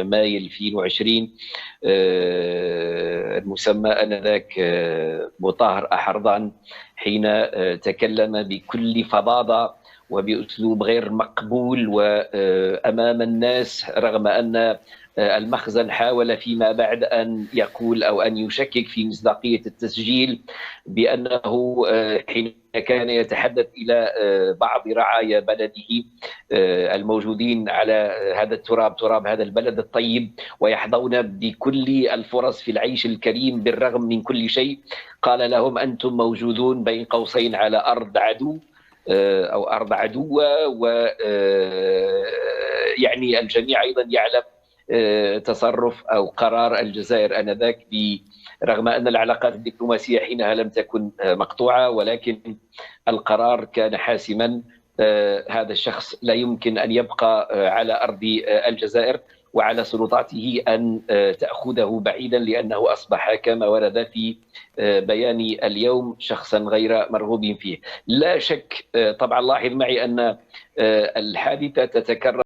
ماي 2020 المسمى آنذاك بوطاهر أحرضان، حين تكلم بكل فظاظة وبأسلوب غير مقبول وأمام الناس، رغم أن المخزن حاول فيما بعد أن يقول أو أن يشكك في مصداقية التسجيل، بأنه حين كان يتحدث إلى بعض رعايا بلده الموجودين على هذا التراب، تراب هذا البلد الطيب، ويحظون بكل الفرص في العيش الكريم بالرغم من كل شيء، قال لهم أنتم موجودون بين قوسين على أرض عدو أو أرض عدوة. و يعني الجميع أيضا يعلم تصرف أو قرار الجزائر آنذاك، رغم أن العلاقات الدبلوماسية حينها لم تكن مقطوعة، ولكن القرار كان حاسما. هذا الشخص لا يمكن أن يبقى على أرض الجزائر، وعلى سلطاته أن تأخذه بعيدا، لأنه أصبح كما ورد في بيان اليوم شخصا غير مرغوب فيه. لا شك طبعا، لاحظ معي أن الحادثة تتكرر